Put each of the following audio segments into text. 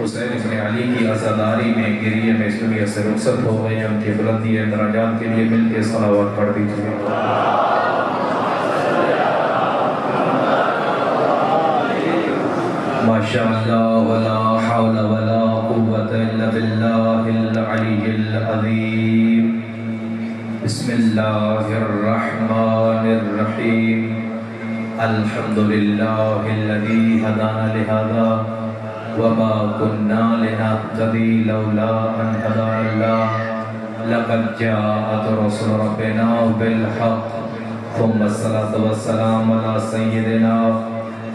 حسین ابن علی کی عزاداری میں گریے میں اس دنیا سے رخصت ہو گئے ہیں، ان کی بلندی درجات کے لیے مل کے صلوات پڑھ دیجیے۔ ماشاء اللہ ولا حول ولا قوة الا باللہ العلی العظیم۔ بسم اللہ الرحمن الرحیم۔ الحمد للہ الذی ہدانا لہذا وما كنا لنهتدي لولا أن هدانا الله لقد جاءت رسل ربنا بالحق ثم الصلاة والسلام على سيدنا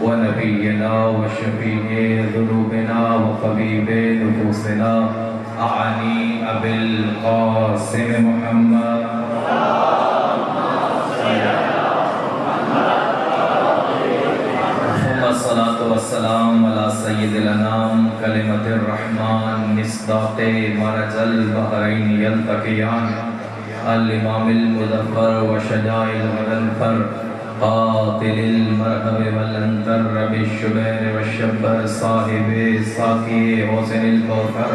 ونبينا وشفيع ذنوبنا وطبيب نفوسنا أعني أبي القاسم محمد الصلاة والسلام على سيد الأنام كلمة الرحمن مصداق مرج البحرين يلتقيان الإمام المظفر وشجاع الغضنفر قاتل المرهب والأنتر بالشبير والشبر صاحب ساقي حسن الكوثر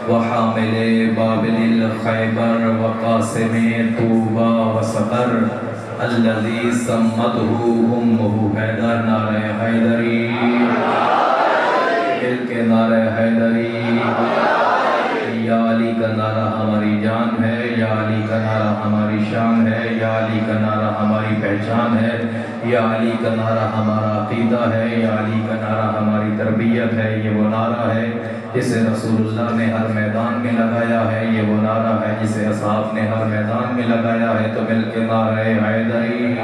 وحامل بابل الخيبر وقاسم طوبى وسقر الذي سمته أمه حیدر نعرہ حیدری دل کے نعرہ حیدری۔ یا علی کا نعرہ ہماری جان ہے، یا علی کا نعرہ ہماری شان ہے، یا علی کا نعرہ ہماری پہچان ہے، یا علی کا نعرہ ہمارا عقیدہ ہے، یا علی کا نعرہ ہماری تربیت ہے۔ یہ وہ نعرہ ہے جسے رسول اللہ نے ہر میدان میں لگایا ہے، یہ وہ نعرہ ہے جسے اصحاب نے ہر میدان میں لگایا ہے۔ تو مل کے نعرہ حیدری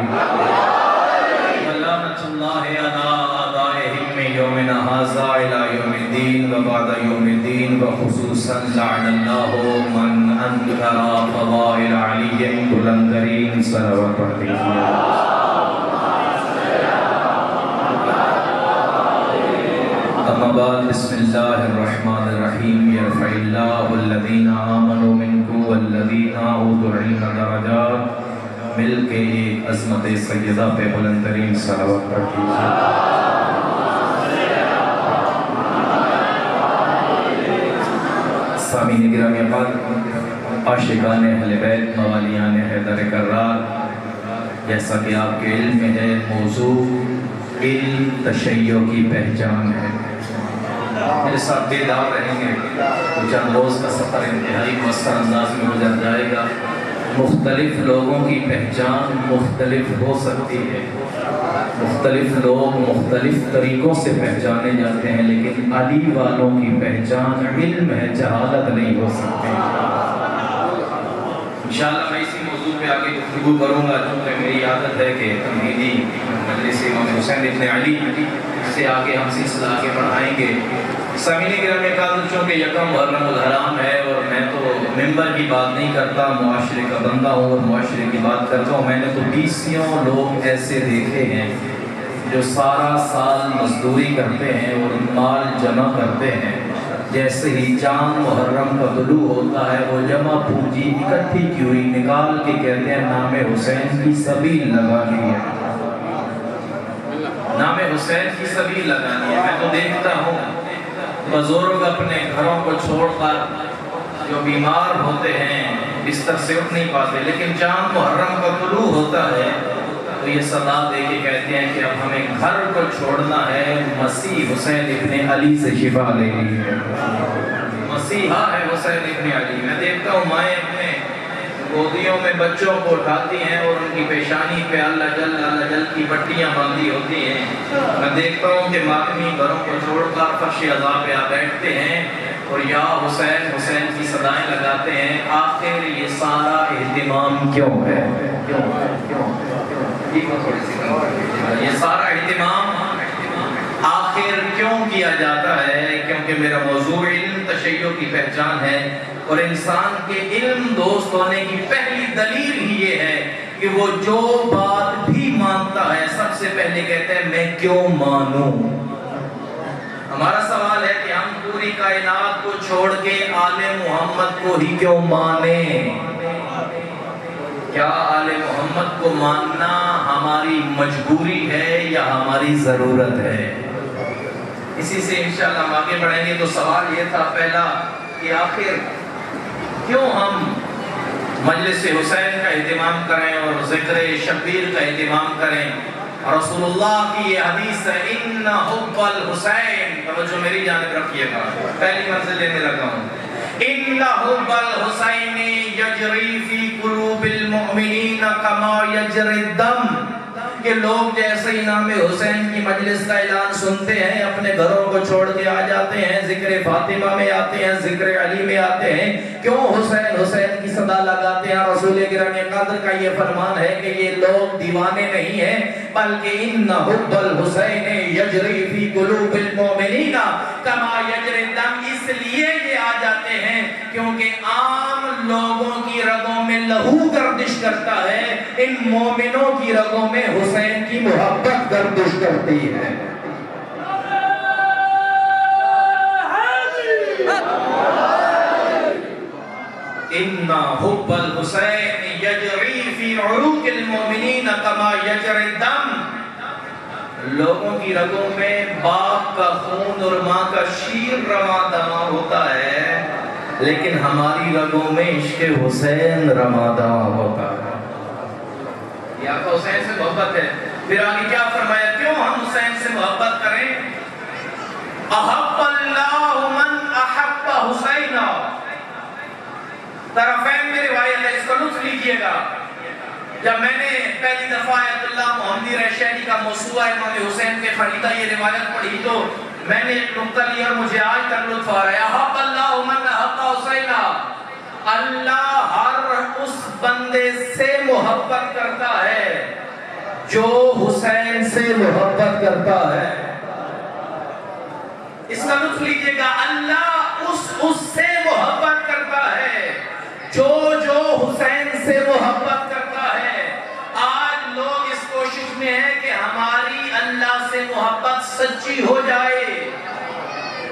لعنۃ اللہ علی اعدائہم من یومنا ھذا الی یوم الدین و بعد یوم الدین وخصوصا لعن اللہ من انکر فضائل علی بلندرین۔ صلوات پڑھ لیجیے۔ اما بعد، بسم اللہ الرحمن الرحیم۔ یرفع اللہ الذین آمنوا منکم والذین اوتوا العلم درجات۔ مل کے ایک عظمت سیدہ پہ بلند ترین صلوات پڑھ دیجیے۔ سامعین گرامی پاک، عاشقان اہل بیت، موالیان حیدر کرار، جیسا کہ آپ کے علم میں ہے، موضوع علم تشیع کی پہچان ہے۔ میرے ساتھ بیدار رہیں گے تو چند روز کا سفر انتہائی مؤثر انداز میں گزر جائے گا۔ مختلف لوگوں کی پہچان مختلف ہو سکتی ہے، مختلف لوگ مختلف طریقوں سے پہچانے جاتے ہیں، لیکن علی والوں کی پہچان علم ہے، جہالت نہیں ہو سکتی۔ انشاءاللہ میں اسی موضوع پہ آگے گفتگو کروں گا، چونکہ میری عادت ہے کہ تمہیدی مجلس امام حسین ابن علی سے آگے ہم سلسلہ آگے بڑھائیں گے۔ سامعین گرامی قادر، چونکہ یکم محرم الحرام ہے اور میں تو ممبر کی بات نہیں کرتا، معاشرے کا بندہ ہوں اور معاشرے کی بات کرتا ہوں۔ میں نے تو 20 لوگ ایسے دیکھے ہیں جو سارا سال مزدوری کرتے ہیں اور مال جمع کرتے ہیں، جیسے ہی چاند محرم کا طلوع ہوتا ہے وہ جمع پونجی اکٹھی کی ہوئی نکال کے کہتے ہیں نام حسین کی سبیل لگانی ہے، نام حسین کی سبیل لگانی ہے۔ میں تو دیکھتا ہوں بزرگ اپنے گھروں کو چھوڑ کر جو بیمار ہوتے ہیں بستر سے اٹھ نہیں پاتے، لیکن چاند محرم کا طلوع ہوتا ہے تو یہ صدا دے کے کہتے ہیں کہ اب ہمیں گھر کو چھوڑنا ہے، مسیح حسین ابن علی سے شفا لینی ہے۔ مسیحا ہے حسین ابن علی۔ میں دیکھتا ہوں مائیں اپنے گودیوں میں بچوں کو اٹھاتی ہیں اور ان کی پیشانی پہ اللہ جل کی پٹیاں باندھی ہوتی ہیں۔ میں دیکھتا ہوں کہ ماتمی گھروں کو چھوڑ کر فرش عزا پہ آ بیٹھتے ہیں اور یا حسین حسین کی صدائیں لگاتے ہیں۔ آخر یہ سارا اہتمام کیوں ہے؟ یہ سارا اہتمام آخر کیوں کیا جاتا ہے؟ کیونکہ میرا موضوع علم تشیع کی پہچان ہے، اور انسان کے علم دوست ہونے کی پہلی دلیل ہی یہ ہے کہ وہ جو بات بھی مانتا ہے سب سے پہلے کہتے ہیں میں کیوں مانوں۔ ہمارا سوال ہے کہ ہم پوری کائنات کو چھوڑ کے آل محمد کو ہی کیوں مانیں؟ کیا آل محمد کو ماننا ہماری مجبوری ہے یا ہماری ضرورت ہے؟ اسی سے انشاءاللہ ہم آگے بڑھیں گے۔ تو سوال یہ تھا پہلا کہ آخر کیوں ہم مجلس حسین کا اہتمام کریں اور ذکر شبیر کا اہتمام کریں؟ رسول اللہ کی یہ حدیث ہے ان حب الحسین، توجہ میری جانب رکھیے گا، پہلی منزل لینے لگا ہوں۔ ان حب الحسین یجری فی قلوب المؤمنین کما یجری الدم، کہ لوگ جیسے ہی نام حسین کی مجلس کا اعلان سنتے ہیں اپنے گھروں کو چھوڑ کے آ جاتے ہیں، ذکر فاطمہ میں آتے ہیں، ذکر علی میں آتے ہیں۔ کیوں حسین حسین کی صدا لگاتے ہیں؟ رسول کریم قدر کا یہ فرمان ہے کہ یہ لوگ دیوانے نہیں ہیں، بلکہ ان حب الحسین یجری فی قلوب المؤمنین کما یجری الدم، اس لیے یہ آ جاتے ہیں کیونکہ عام لوگوں کی رگوں میں لہو گردش کرتا ہے، ان مومنوں کی رگوں میں حسین کی محبت گردش کرتی ہے۔ ان حب الحسین یجری فی عروق المؤمنین کما یجری الدم، لوگوں کی رگوں میں باپ کا خون اور ماں کا شیر رواں دواں ہوتا ہے، لیکن ہماری رگوں میں عشق حسین رواں دواں ہوتا ہے۔ یہ آپ حسین سے محبت ہے۔ پھر آگے کیا فرمایا؟ کیوں ہم حسین سے محبت کریں؟ احب اللہ من احب حسین، طرفین میں روایت ہے، اس کو لطف لیجئے گا۔ جب میں نے پہلی دفعہ عبد اللہ محمدی ریشینی کا موسوعہ امام حسین کے خریدا یہ روایت پڑھی تو میں نے ایک نقطہ لیا اور مجھے آج تک لطف آ رہا ہے۔ احب اللہ من احب حسین، اللہ ہر اس بندے سے محبت کرتا ہے جو حسین سے محبت کرتا ہے۔ اس کا لطف لیجئے گا، اللہ اس سے محبت کرتا ہے جو حسین سے محبت کرتا ہے۔ آج لوگ اس کوشش میں ہیں کہ ہماری اللہ سے محبت سچی ہو جائے،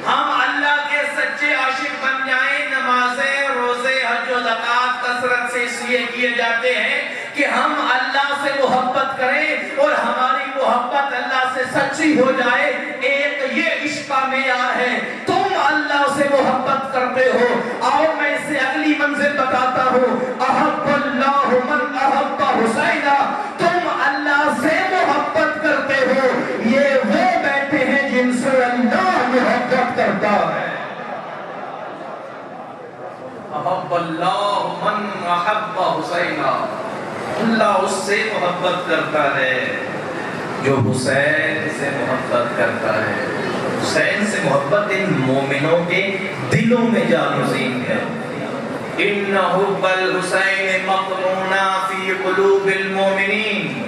ہم اللہ کے سچے عاشق بن جائیں۔ نمازیں، روزے، حج و زکوٰۃ کثرت سے اس لیے کیے جاتے ہیں کہ ہم اللہ سے محبت کریں اور ہماری محبت اللہ سے سچی ہو جائے۔ ایک یہ عشق کا معیار ہے۔ تم اللہ سے محبت کرتے ہو، اور میں اسے اگلی منزل بتاتا ہوں۔ احب اللہ من احب حسین، تم اللہ سے محبت کرتے ہو، یہ وہ بیٹھے ہیں جن سے اللہ محبت کرتا ہے۔ احب اللہ من احب حسین، اللہ اس سے محبت کرتا ہے جو حسین سے محبت کرتا ہے۔ حسین سے محبت ان مومنوں کے دلوں میں جانشین ہے۔ ان حب الحسین مقرون فی قلوب المؤمنین،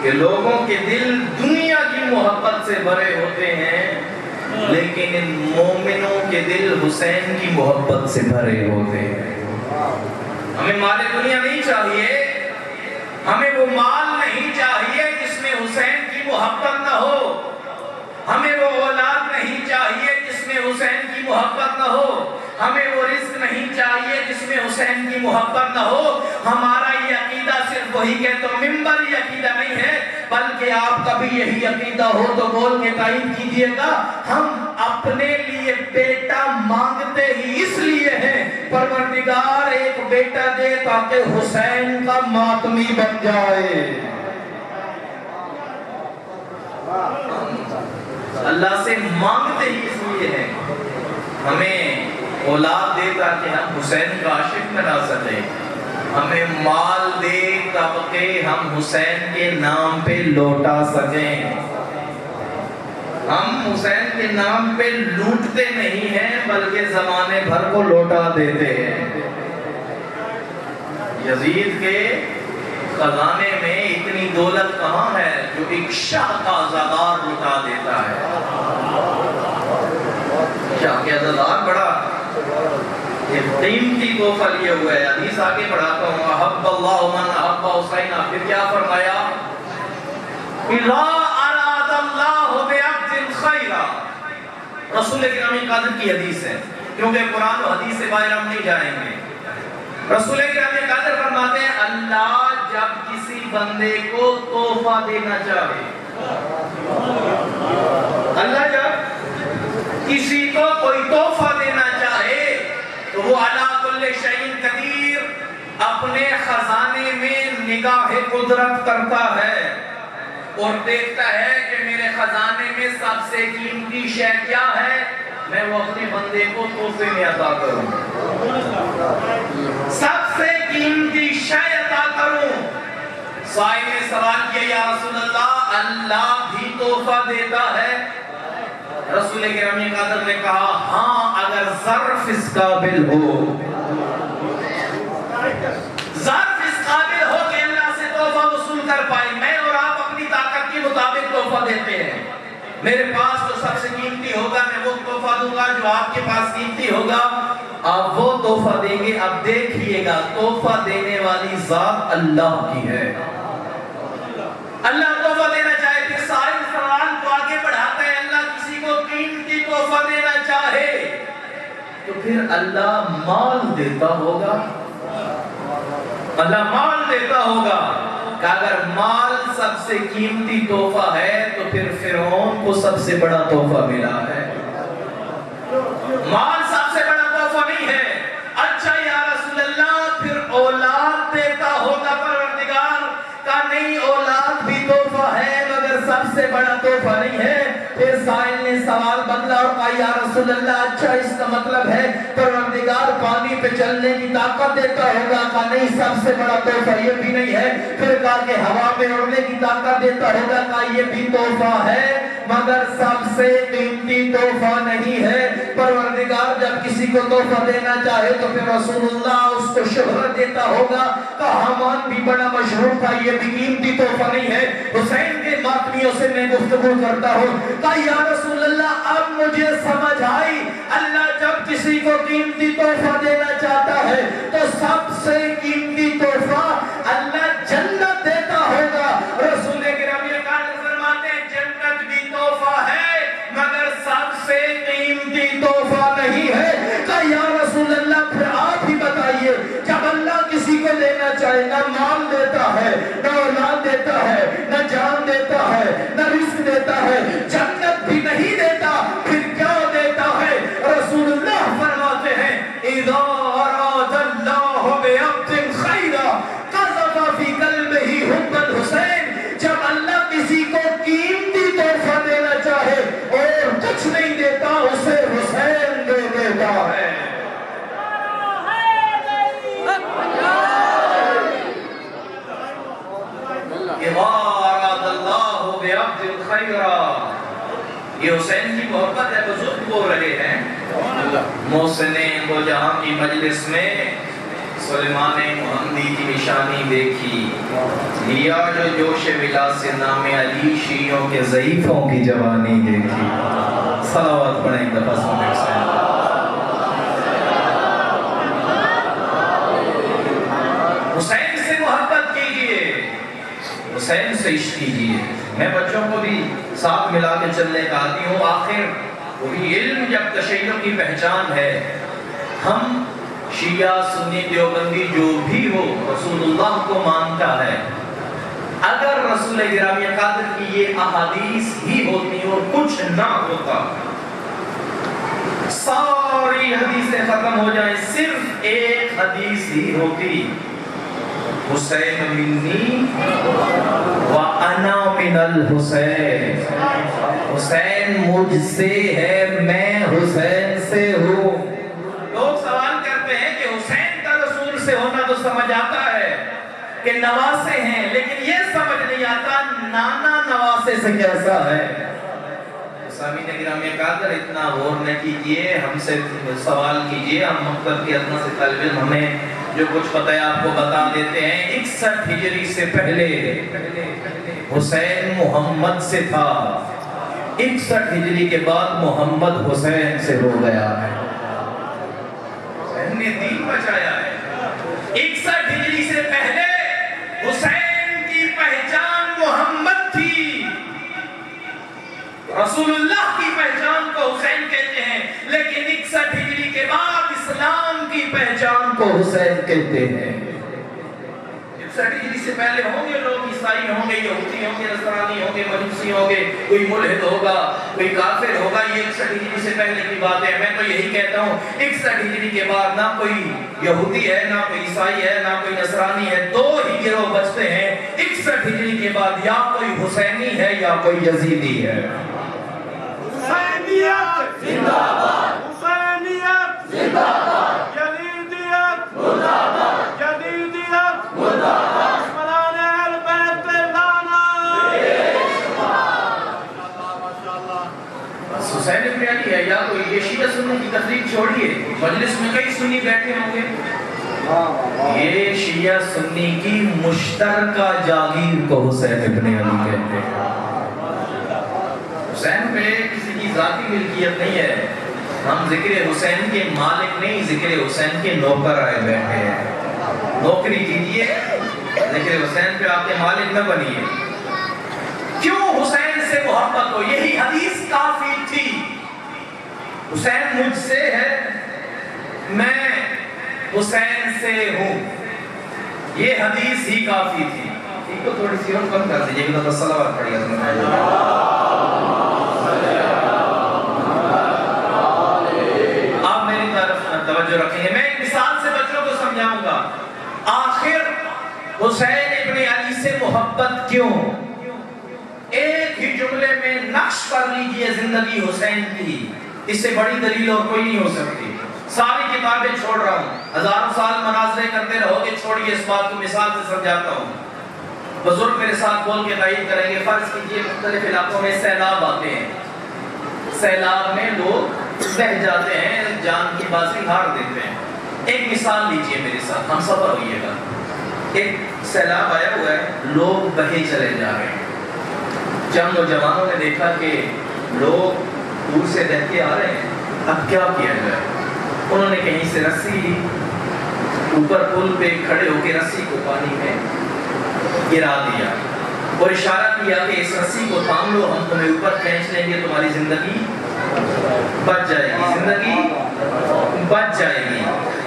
کہ لوگوں کے دل دنیا کی محبت سے بھرے ہوتے ہیں لیکن ان مومنوں کے دل حسین کی محبت سے بھرے ہوتے ہیں۔ ہمیں مال دنیا نہیں چاہیے، ہمیں وہ مال نہیں چاہیے جس میں حسین کی محبت نہ ہو، ہمیں وہ اولاد نہیں چاہیے جس میں حسین کی محبت نہ ہو، ہمیں وہ رزق نہیں چاہیے جس میں حسین کی محبت نہ ہو۔ ہمارا یہ عقیدہ صرف وہی کہ تو منبری عقیدہ نہیں ہے، بلکہ آپ کا بھی یہی عقیدہ ہو تو بول کے تائید کیجئے گا۔ ہم اپنے لیے بیٹا مانگتے ہی اس لیے ہیں پروردگار ایک بیٹا دے تاکہ حسین کا ماتمی بن جائے۔ اللہ سے مانگتے ہی اس لیے ہیں ہمیں اولاد دے تاکہ ہم حسین کا عاشق بنا سکیں، ہمیں مال دے تاکہ ہم حسین کے نام پہ لوٹا سکیں۔ ہم حسین کے نام پہ لوٹتے نہیں ہیں بلکہ زمانے بھر کو لوٹا دیتے ہیں۔ یزید کے خزانے میں اتنی دولت کہاں ہے جو ایک شاہ کا عزادار لوٹا دیتا ہے۔ شاہ کے عزادار بڑا قیمتی تحفہ لیے ہوئے ہے۔ حدیث آگے بڑھاتا ہوں، احب اللہ من احب حسین، پھر کیا فرمایا؟ اذا اراد اللہ بعبد خیرا، رسول کریم قادر کی حدیث ہے، کیونکہ قرآن و حدیث سے باہر ہم نہیں جائیں گے۔ رسول کریم قادر فرماتے ہیں اللہ جب کسی بندے کو تحفہ دینا چاہے، اللہ جب کو کوئی تحفہ دینا چاہے تو وہ علی کل شیء قدیر اپنے خزانے میں نگاہ قدرت کرتا ہے اور دیکھتا ہے کہ میرے خزانے میں سب سے قیمتی شے کیا ہے، میں وہ اپنے بندے کو تحفے میں عطا کروں، سب سے قیمتی شے عطا کروں۔ سائل نے سوال کیا یا رسول اللہ، اللہ بھی تحفہ دیتا ہے؟ رسول گرامی قدر نے کہا ہاں، اگر ظرف اس قابل ہو، ظرف اس قابل ہو کہ اللہ سے تحفہ وصول کر پائے۔ میں اور آپ اپنی طاقت کے مطابق تحفہ دیتے ہیں، میرے پاس جو سب سے قیمتی ہوگا میں وہ تحفہ دوں گا، جو آپ کے پاس قیمتی ہوگا آپ وہ تحفہ دیں گے۔ اب دیکھیے گا تحفہ دینے والی ذات اللہ کی ہے، اللہ تحفہ دینا چاہے۔ پھر سائل سوال کو آگے بڑھاتا ہے، اللہ کسی کو قیمتی تحفہ دینا چاہے تو پھر اللہ مال دیتا ہوگا، اللہ مال دیتا ہوگا کہ اگر مال سب سے قیمتی تحفہ ہے تو پھر فرعون کو سب سے بڑا تحفہ ملا ہے، مال سب سے بڑا تحفہ نہیں ہے۔ اچھا یا رسول اللہ پھر اولاد دیتا ہوگا پروردگار کا؟ نہیں، اولاد بھی تحفہ ہے مگر سب سے بڑا تحفہ نہیں ہے۔ پھر سائل نے سوال بدلا اور کہا یا رسول اللہ اچھا اس کا مطلب ہے پروردگار پانی پہ چلنے کی طاقت دیتا ہوگا؟ کہا نہیں، سب سے بڑا تحفہ یہ بھی نہیں ہے۔ پھر کہا کہ ہوا میں اڑنے کی طاقت دیتا ہوگا؟ کہا یہ بھی تحفہ ہے مگر سب سے قیمتی تحفہ نہیں ہے۔ پروردگار جب کسی کو تحفہ دینا چاہے تو پھر رسول اللہ اس کو شہرت دیتا ہوگا۔ کہا حامان بھی بڑا مشہور تھا، یہ بھی قیمتی تحفہ نہیں ہے۔ حسین کے ماتمیوں سے میں گفتگو کرتا ہوں، کہا یا رسول اللہ اب مجھے سمجھ آئی، اللہ جب کسی کو قیمتی تحفہ دینا چاہتا ہے تو سب سے قیمتی تحفہ اللہ جنت دیتا ہوگا۔ رسول گرامی فرماتے ہیں جنت بھی تحفہ ہے مگر سب سے قیمتی تحفہ نہیں ہے۔ کہا یا رسول اللہ پھر آپ ہی بتائیے، جب اللہ کسی کو دینا چاہے نہ مال دیتا ہے، نہ اولاد دیتا ہے، نہ جان دیتا ہے، نہ رزق دیتا ہے، جنت بھی نہیں دیتا، پھر کیا دیتا ہے؟ رسول اللہ فرماتے ہیں اذا اراد اللہ بعبد خیرا قذف فی قلبہ حب الحسین۔ جب اللہ کسی کو قیمتی تحفہ دینا چاہے اور کچھ نہیں دیتا، اسے حسین دے دیتا ہے۔ یہ حسین کی محبت ہے، بزرگ بول رہے ہیں۔ محسن دو جہاں کی مجلس میں سلیمان محمدی کی نشانی دیکھی، لیا جو جوش ولا سے نام علی، شیعوں کے ضعیفوں کی جوانی دیکھی۔ صلوات پڑھیں ایک دفعہ سن حسین۔ حسین سے محبت کیجئے، حسین سے عشق کیجئے۔ میں بچوں کو بھی ساتھ ملا کے چلنے کا عادی ہوں۔ آخر وہی علم جب تشیع کی پہچان ہے، ہم شیعہ سنی دیوبندی جو بھی ہو رسول اللہ کو مانتا ہے۔ اگر رسول گرامی قادر کی یہ احادیث ہی ہوتی اور کچھ نہ ہوتا، ساری حدیثیں ختم ہو جائیں، صرف ایک حدیث ہی ہوتی، حسین منی وانا من الحسین، حسین مجھ سے ہے، میں حسین سے ہوں۔ لوگ سوال کرتے ہیں کہ حسین کا رسول سے ہونا تو سمجھ آتا ہے کہ نواسے ہیں، لیکن یہ سمجھ نہیں آتا نانا نواسے سے کیسا ہے۔ سامعین گرامی قادر اتنا غور نہ کیجئے، ہم سے سوال کیجئے، ہم مکتب کے ادنا سے طالب علم ہمیں جو کچھ پتہ ہے آپ کو بتا دیتے ہیں۔ 61 ہجری سے پہلے حسین محمد سے تھا، 61 ہجری کے بعد محمد حسین سے ہو گیا ہے۔ حسین نے دین بچایا ہے۔ 61 ہجری سے پہلے حسین کی پہچان محمد تھی، رسول اللہ کی پہچان کو حسین کہتے ہیں، لیکن 61 ہجری کے بعد اسلام کی پہچان کو حسین کہتے ہیں۔ 61 ہجری سے پہلے ہوں گے لوگ، عیسائی ہوں گے، یہودی ہوں گے، نصرانی ہوں گے، مجوسی ہوں گے، کوئی ملحد ہوگا، کوئی کافر ہوگا، یہ 61 ہجری سے پہلے کی بات ہے۔ میں تو یہی کہتا ہوں 61 ہجری کے بعد نہ کوئی یہودی ہے، نہ کوئی عیسائی ہے، نہ کوئی نصرانی ہے، دو ہی گروہ بچتے ہیں 61 ہجری کے بعد، یا کوئی حسینی ہے یا کوئی یزیدی ہے۔ حسینیت زندہ باد، حسینیت زندہ باد، یزیدیت مردہ باد، جدیدیت مردہ باد، دشمنان اہل بیت پہ لعنت۔ بس حسین ابن علی ہے یا کوئی یہ شیعہ سنی کی تقریب چھوڑیے، مجلس میں کئی سنی بیٹھے ہوں گے، یہ شیعہ سنی کی مشترکہ جاگیر کو حسین ابن علی کہتے ہیں۔ حسین پہ کسی کی ذاتی ملکیت نہیں ہے، ہم ذکر حسین کے مالک نہیں، ذکر حسین کے نوکر آئے بیٹھے ہیں۔ نوکری کیجئے، ذکر حسین پہ آپ کے مالک نہ بنیے۔ کیوں حسین سے محبت ہو؟ یہی حدیث کافی تھی۔ حسین مجھ سے ہے، میں حسین سے ہوں، یہ حدیث ہی کافی تھی۔ ایک تو تھوڑی سی اور کم کر دیجئے، کہ صلوات پڑھیے۔ آپ میری طرف توجہ رکھیں گے، میں ایک مثال سے بچوں کو سمجھاؤں گا۔ آخر حسین ابن علی سے محبت کیوں؟ ایک ہی جملے میں نقش کر لیجئے زندگی حسین کی، اس سے بڑی دلیل اور کوئی نہیں ہو سکتی۔ ساری کتابیں چھوڑ رہا ہوں، ہزاروں سال مناظرے کرتے رہو گے، چھوڑیے اس بات کو، مثال سے سمجھاتا ہوں۔ بزرگ میرے ساتھ بول کے تائید کریں گے۔ فرض کیجئے مختلف علاقوں میں سیلاب آتے ہیں، سیلاب میں لوگ بہہ جاتے ہیں، جان کی بازی ہار دیتے ہیں۔ ایک مثال لیجئے میرے ساتھ، ہم سفر ہوئیے گا۔ ایک سیلاب آیا ہوا ہے، لوگ بہے چلے جا رہے ہیں۔ چند نوجوانوں نے دیکھا کہ لوگ دور سے بہہ کے آ رہے ہیں، اب کیا کیا جائے؟ انہوں نے کہیں سے رسی لی، اوپر پل پہ کھڑے ہو کے رسی کو پانی میں گرا دیا اور اشارہ کیا کہ اس رسی کو تھام لو، ہم تمہیں اوپر کھینچ لیں گے، تمہاری زندگی بچ جائے گی، زندگی بچ جائے گی۔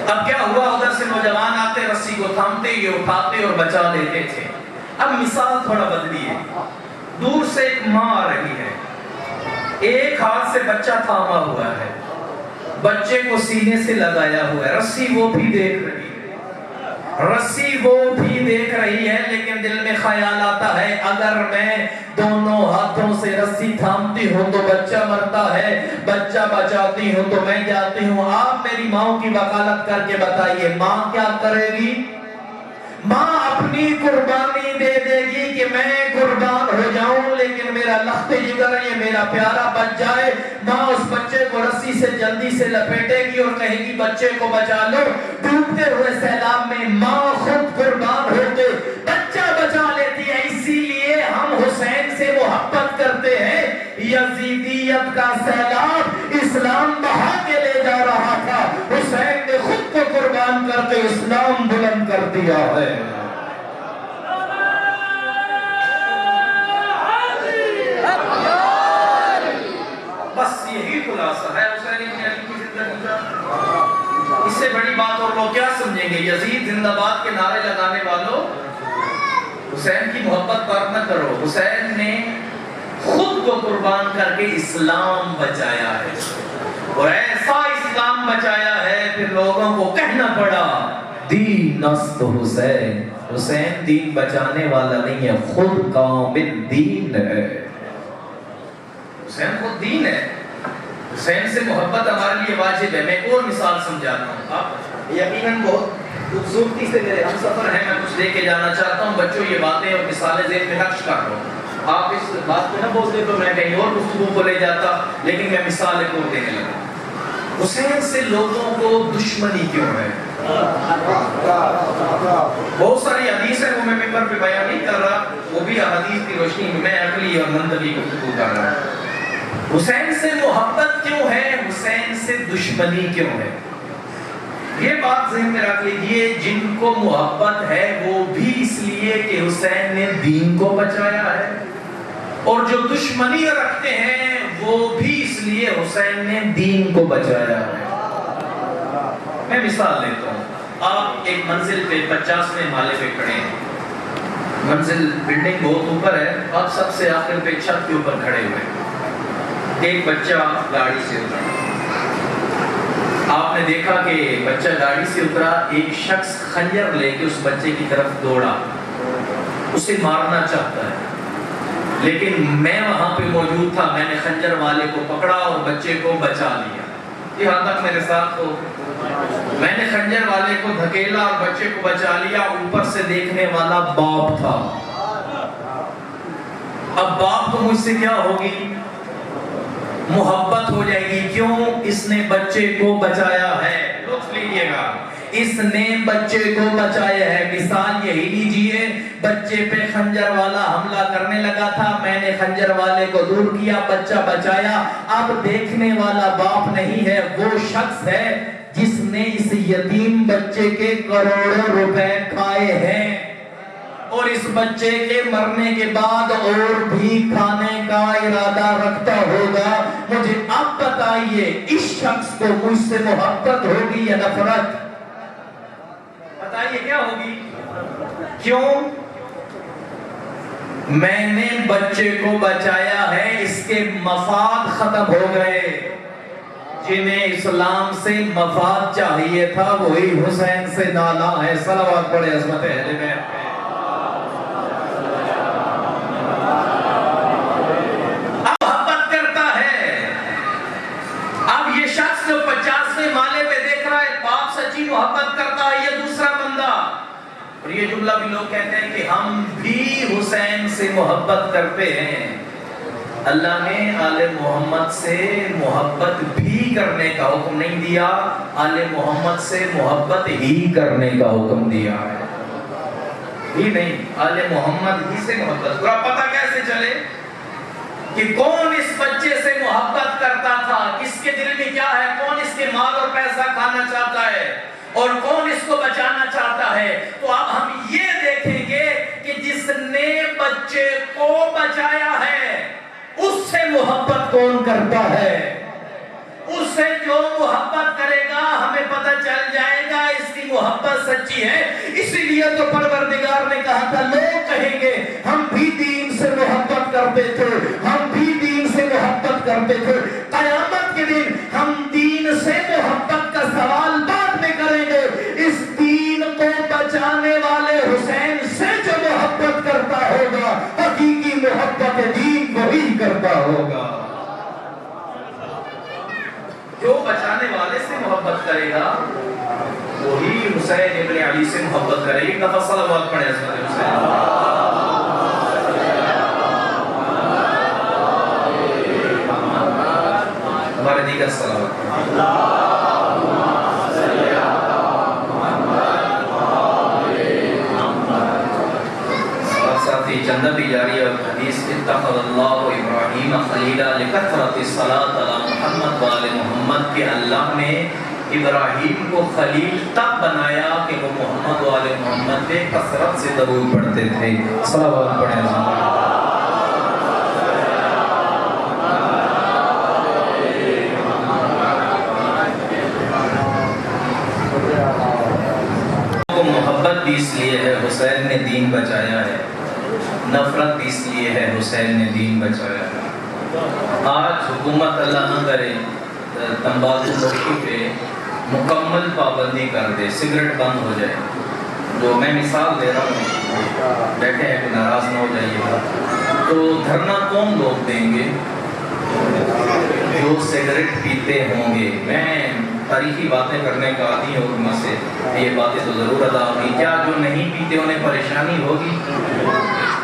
اب کیا ہوا؟ ادھر سے نوجوان آتے، رسی کو تھامتے، یہ اٹھاتے اور بچا لیتے تھے۔ اب مثال تھوڑا بدلی ہے، دور سے ایک ماں آ رہی ہے، ایک ہاتھ سے بچہ تھاما ہوا ہے، بچے کو سینے سے لگایا ہوا ہے، رسی وہ بھی دیکھ رہی ہے، رسی وہ بھی دیکھ رہی ہے، لیکن دل میں خیال آتا ہے اگر میں دونوں ہاتھوں سے رسی تھامتی ہوں تو بچہ مرتا ہے، بچہ بچاتی ہوں تو میں جاتی ہوں۔ آپ میری ماں کی وکالت کر کے بتائیے، ماں کیا کرے گی؟ ماں اپنی قربانی دے دے گی کہ میں قربان ہو جاؤں لیکن میرا لخت جگر یہ میرا پیارا بچ جائے۔ ماں اس بچے کو رسی سے جلدی سے لپیٹے گی اور کہے گی بچے کو بچا لو۔ ڈوبتے ہوئے سیلاب میں ماں خود قربان ہوتے بچہ بچا لیتی ہے۔ اسی لیے ہم حسین سے محبت کرتے ہیں۔ یزیدیت کا سیلاب اسلام بہا کے لے جا رہا تھا، حسین نے خود کو قربان کر کے اسلام بلند کر دیا ہے۔ بس یہی خلاصہ ہے حسین ابن علی کی زندگی کا۔ اس سے بڑی بات اور لوگ کیا سمجھیں گے؟ یزید زندہ باد کے نعرے لگانے والوں، حسین کی محبت پر نہ کرو۔ حسین نے خود کو قربان کر کے اسلام بچایا ہے، اور ایسا اسلام بچایا ہے پھر لوگوں کو کہنا پڑا دین است حسین۔ حسین دین بچانے والا نہیں ہے، خود کامل دین ہے۔ حسین خود دین ہے۔ حسین سے محبت ہمارے لیے واجب ہے۔ میں ایک اور مثال سمجھاتا ہوں، آپ یقیناً بہت خوبصورتی سے میرے ہم سفر ہیں، میں کچھ لے کے جانا چاہتا ہوں۔ بچوں یہ باتیں اور مثالیں ذہن میں نقش کر رہا ہوں، آپ اس بات کو نہ بولتے تو میں کہیں اور گفتگو کو لے جاتا، لیکن میں مثال ایک اور دینے لگا۔ حسین سے لوگوں کو دشمنی کیوں ہے؟ بہت ساری حدیث ہے، وہ میں ممبر پہ بیان نہیں کر رہا، وہ بھی حدیث کی روشنی میں عقلی اور منطقی گفتگو کر رہا ہوں۔ حسین سے محبت کیوں ہے؟ حسین سے دشمنی کیوں ہے؟ یہ بات ذہن میں رکھ لیجئے، جن کو محبت ہے وہ بھی اس لیے کہ حسین نے دین کو بچایا ہے، اور جو دشمنی رکھتے ہیں وہ بھی اس لیے حسین نے دین کو بچایا ہے۔ میں مثال لیتا ہوں، آپ ایک منزل پہ 50ویں مالے پہ کھڑے ہیں، منزل بلڈنگ بہت اوپر ہے، آپ سب سے آخر پہ چھت کے اوپر کھڑے ہوئے ہیں۔ ایک بچہ گاڑی سے اترا. آپ نے دیکھا کہ بچہ گاڑی سے اترا, ایک شخص خنجر لے کے اس بچے کی طرف دوڑا, اسے مارنا چاہتا ہے, لیکن میں وہاں پہ موجود تھا, میں نے خنجر والے کو پکڑا اور بچے کو بچا لیا. یہاں تک میرے ساتھ ہو, میں نے خنجر والے کو دھکیلا اور بچے کو بچا لیا. اوپر سے دیکھنے والا باپ تھا. اب باپ کو مجھ سے کیا ہوگی؟ محبت ہو جائے گی. کیوں؟ اس نے بچے کو بچایا ہے. لطف لیجئے گا, اس نے بچے کو بچایا ہے. مثال یہی لیجئے, بچے پہ خنجر والا حملہ کرنے لگا تھا, میں نے خنجر والے کو دور کیا, بچہ بچایا. اب دیکھنے والا باپ نہیں ہے, وہ شخص ہے جس نے اس یتیم بچے کے کروڑوں روپے کھائے ہیں, اور اس بچے کے مرنے کے بعد اور بھی کھانے کا ارادہ رکھتا ہوگا. مجھے اب بتائیے, اس شخص کو مجھ سے محبت ہوگی یا نفرت؟ بتائیے کیا ہوگی؟ کیوں؟ میں نے بچے کو بچایا ہے, اس کے مفاد ختم ہو گئے. جنہیں اسلام سے مفاد چاہیے تھا وہی حسین سے نالا ہے. صلوات پڑھے عظمت اہل بیت پہ. جو 50ویں مالے پہ دیکھ رہا ہے, باپ سچی محبت کرتا ہے, یہ دوسرا بندہ. اور یہ جملہ بھی لوگ کہتے ہیں کہ ہم بھی حسین سے محبت کرتے ہیں. اللہ نے آل محمد سے محبت بھی کرنے کا حکم نہیں دیا, آل محمد سے محبت ہی کرنے کا حکم دیا ہے. ہی نہیں, آل محمد ہی سے محبت. اور اب پتہ کیسے چلے کہ کون اس بچے سے محبت کرتا تھا, کس کے دل میں کیا ہے, کون اس کے مال اور پیسہ کھانا چاہتا ہے, اور کون اس کو بچانا چاہتا ہے. تو اب ہم یہ دیکھیں گے کہ جس نے بچے کو بچایا ہے اس سے محبت کون کرتا ہے. اس سے جو محبت کرے گا ہمیں پتہ چل جائے گا اس کی محبت سچی ہے. اسی لیے تو پروردگار نے کہا تھا, لوگ کہیں گے ہم بھی دین سے محبت کرتے تھے, ہم بھی دین سے محبت کرتے تھے. قیامت کے دن ہم دین سے محبت کا سوال بعد میں کریں گے. اس دین کو بچانے والے حسین سے جو محبت کرتا ہوگا, حقیقی محبت دین وہی کرتا ہوگا. جو بچانے والے سے محبت کرے گا وہی حسین ابن علی سے محبت کرے گی. دفعہ صلوات پڑھے عظمت حسین. ہمارے دیگر صلوات ساتھی چندہ بھی جاری اور حدیث اتخذ اللہ ابراہیم خلیلا لکثرت الصلاۃ علی محمد وآل محمد, کہ اللہ نے ابراہیم کو خلیل تب بنایا کہ وہ محمد وآل محمد پہ کثرت سے درود پڑھتے تھے. صلوات پڑھیں. محبت بھی اس لیے ہے حسین نے دین بچایا ہے, نفرت بھی اس لیے ہے حسین نے دین بچایا ہے. آج حکومت اللہ نہ کرے تمباکو نوشی پہ مکمل پابندی کر دے, سگریٹ بند ہو جائے. جو میں مثال دے رہا ہوں, بیٹھے ہیں کہ ناراض نہ ہو جائیے گا, تو دھرنا کون لوگ دیں گے؟ جو سگریٹ پیتے ہوں گے. میں تاریخی باتیں کرنے کا عادی ہوں ان سے, یہ باتیں تو ضرور ادا ہوگی. کیا جو نہیں پیتے انہیں پریشانی ہوگی؟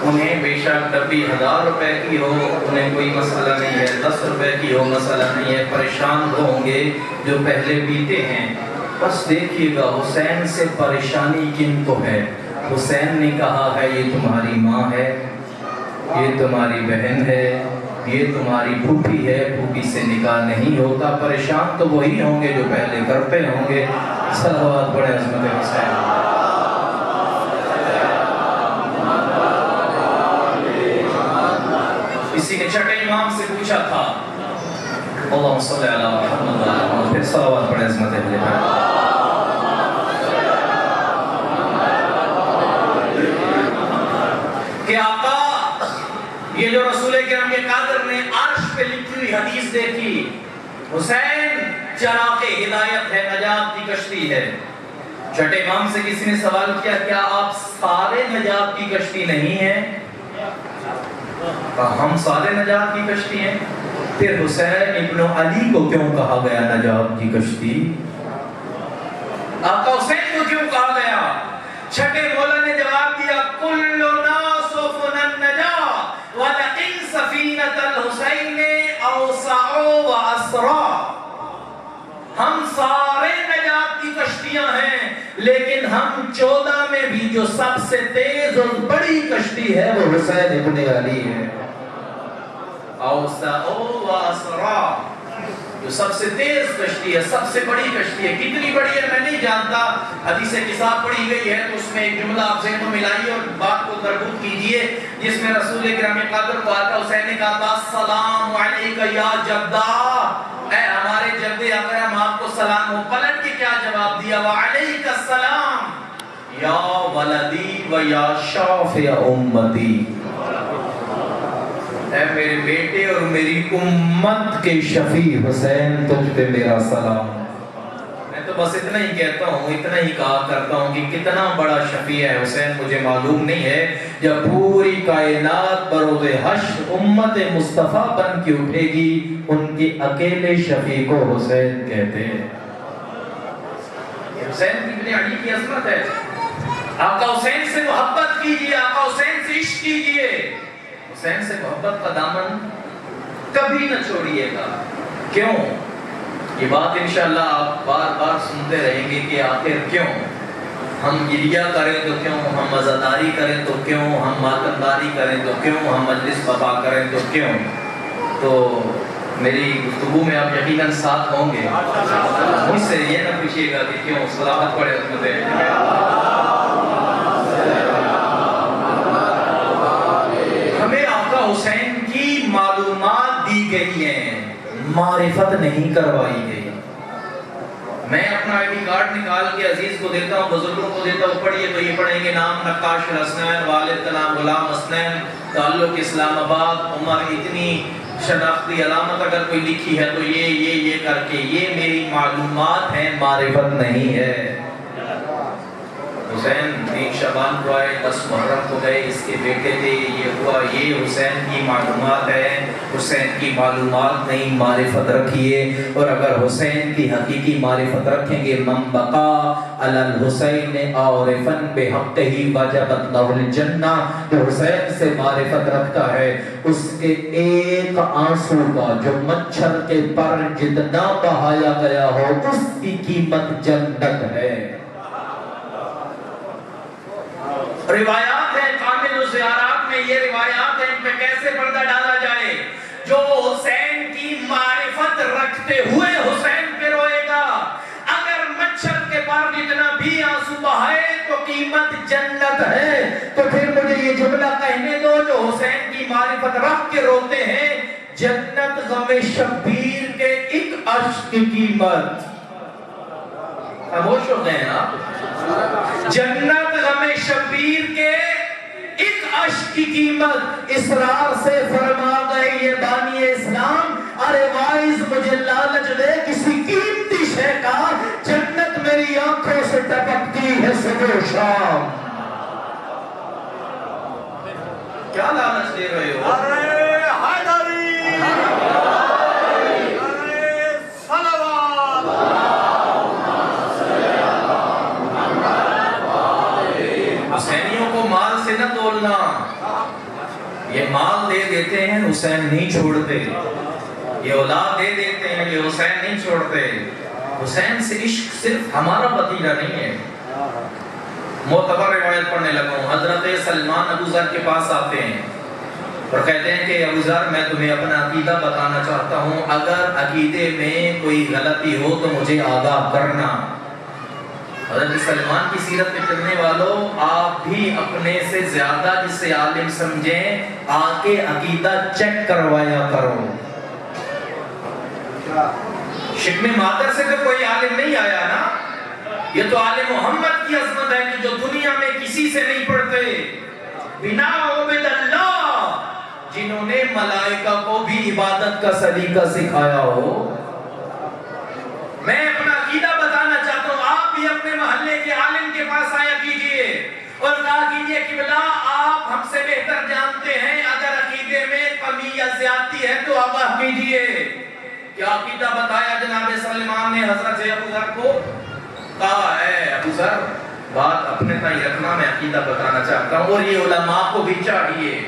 انہیں بے شک ڈبی 1000 روپے کی ہو انہیں کوئی مسئلہ نہیں ہے, 10 روپے کی ہو مسئلہ نہیں ہے, پریشان ہوں گے جو پہلے پیتے ہیں. بس دیکھیے گا حسین سے پریشانی کن کو ہے. حسین نے کہا ہے یہ تمہاری ماں ہے, یہ تمہاری بہن ہے, یہ تمہاری پھوپھی ہے, پھوپھی سے نکاح نہیں ہوتا. پریشان تو وہی ہوں گے جو پہلے کرتے ہوں گے. صلوات پڑھے عظمت حسین. کسی نے چھٹے امام سے پوچھا تھا, اللہم صلی علی محمد وعلی محمد, پھر صلوات پڑھے عظمت اہل بیت. کہ آقا یہ جو رسول کریم کے قادر نے عرش پہ لکھی ہوئی حدیث دیکھی، حسین چراغ ہدایت ہے، نجات کی کشتی ہے۔ چھٹے امام سے کسی نے سوال کیا کیا آپ سارے نجات کی کشتی نہیں ہیں؟ کہا ہم سارے نجات کی کشتی ہیں۔ پھر حسین ابن علی کو کیوں کہا گیا نجات کی کشتی؟ آقا حسین کو کیوں کہا گیا؟ چھٹے مولا نے جواب دیا کل ناسفن النجات ولئن سفینۃ الحسین اوسع واسرع، ہم سارے نجات کی کشتیاں ہیں لیکن ہم 14 میں بھی جو سب سے تیز اور بڑی کشتی ہے وہ حسین ابن علی ہے۔ اوسع واسرع، جو سب سے تیز کشتی ہے، سب سے بڑی کشتی ہے۔ کتنی بڑی ہے میں نہیں جانتا، حدیث کتاب پڑھی گئی ہے تو اس میں ایک جملہ آپ ذہن میں ملائیے اور بات کو مربوط کیجئے، جس میں رسول کرام قادر کو آقا حسین نے کہا تھا السلام علیک یا جدہ، اے ہمارے جد اکرم آپ کو سلام ہو۔ پلٹ کے کیا جواب دیا؟ وعلیک السلام یا ولدی و یا شافع امتی، اے میرے بیٹے اور میری امت کے شفیع حسین تجھ پہ میرا سلام۔ میں تو بس اتنا ہی کہتا ہوں، اتنا ہی کہا کرتا ہوں کہ کتنا بڑا شفیع ہے حسین مجھے معلوم نہیں ہے۔ جب پوری کائنات بروز حشر امت مصطفیٰ بن کے اٹھے گی، ان کے اکیلے شفیع کو حسین کہتے ہیں۔ حسین ابن علی کی عظمت ہے۔ آقا حسین سے محبت کیجئے، آقا حسین سے عشق کیجئے، حسین سے محبت کا دامن کبھی نہ چھوڑیے گا۔ کیوں؟ یہ بات انشاءاللہ آپ بار بار سنتے رہیں گے کہ آخر کیوں؟ ہم گریہ کریں تو کیوں؟ ہم عزاداری کریں تو کیوں؟ ہم ماتمداری کریں تو کیوں؟ ہم مجلس بپا کریں تو کیوں؟ تو میری گفتگو میں آپ یقیناً ساتھ ہوں گے، مجھ سے یہ نہ پوچھیے گا کہ کیوں، صلاحت پڑے رحمت ہے۔ ہمیں آقا حسین کی معلومات دی گئی ہیں، معرفت نہیں کروائی گئی۔ میں اپنا آئی ڈی کارڈ نکال کے عزیز کو دیتا ہوں، بزرگوں کو دیتا ہوں، پڑھیے تو یہ پڑھیں گے نام نقاش الحسنین، والد کا نام غلام حسنین، تعلق اسلام آباد، عمر اتنی، شناختی علامت اگر کوئی لکھی ہے تو یہ کر کے، یہ میری معلومات ہیں، معرفت نہیں ہے۔ حسین 3 شعبان کو آئے، 10 محرم کو گئے، اس کے بیٹے تھے، یہ ہوا، یہ حسین کی معلومات ہے۔ حسین کی معلومات نہیں، معرفت رکھیے، اور اگر حسین کی حقیقی معرفت رکھیں گے، من بقا علی الحسین عارفا بحقہ وجبت لہ الجنہ، جو حسین سے معرفت رکھتا ہے اس کے ایک آنسو کا جو مچھر کے پر جتنا بہایا گیا ہو اس کی قیمت جنت ہے۔ روایات ہیں کامل الزیارات میں، یہ روایات ہیں، ان پہ کیسے پردہ ڈالا جائے؟ جو حسین کی معرفت رکھتے ہوئے حسین پہ روئے گا، اگر مچھر کے پر جتنا بھی آنسو بہائے تو قیمت جنت ہے۔ تو پھر مجھے یہ جملہ کہنے دو، جو حسین کی معرفت رکھ کے روتے ہیں، جنت غم شبیر کے ایک اشک کی قیمت۔ خاموش ہو گئے ہیں آپ؟ جنت غم شبیر کے ایک اشک کی قیمت۔ اسرار سے فرما گئے یہ بانی اسلام، ارے وائز مجھے لالچ دے کسی قیمتی شے کا، جنت میری آنکھوں سے ٹپکتی ہے صبح و شام۔ کیا لالچ دے رہے ہو؟ ارے حیدری، ارے صلوات، حسینیوں کو مال سے نہ تولنا، یہ مال دے دیتے ہیں حسین نہیں چھوڑتے، یہ اولاد دے دیتے ہیں یہ حسین نہیں چھوڑتے۔ حسین سے عشق صرف ہمارا بتیجا نہیں ہے۔ معتبر روایت پڑھنے لگا ہوں، حضرت سلمان ابو ذر کے پاس آتے ہیں اور کہتے ہیں کہ ابو ذر میں تمہیں اپنا عقیدہ بتانا چاہتا ہوں، اگر عقیدے میں کوئی غلطی ہو تو مجھے آگاہ کرنا۔ حضرت سلمان کی سیرت میں چلنے والوں، آپ بھی اپنے سے زیادہ جسے عالم سمجھیں آ کے عقیدہ چیک کروایا کرو۔ شکم مادر سے تو کوئی عالم نہیں آیا نا، یہ تو عالم محمد کی عظمت ہے کہ جو دنیا میں کسی سے نہیں پڑھتے۔ بنا عبد اللہ جنہوں نے ملائکہ کو بھی عبادت کا سلیقہ سکھایا ہو. میں اپنا عقیدہ بتانا چاہتا ہوں، آپ بھی اپنے محلے کے عالم کے پاس آیا کیجئے اور کہا کیجئے قبلہ آپ ہم سے بہتر جانتے ہیں، اگر عقیدے میں کمی یا زیادتی ہے تو آگاہ کیجئے. کیا عقیدہ بتایا جناب سلیمان نے حضرت ابو ذر کو؟ کہا اے ابو ذر بات اپنے تائیں رکھنا، میں عقیدہ بتانا چاہتا ہوں. اور یہ علماء کو بھی چاہیے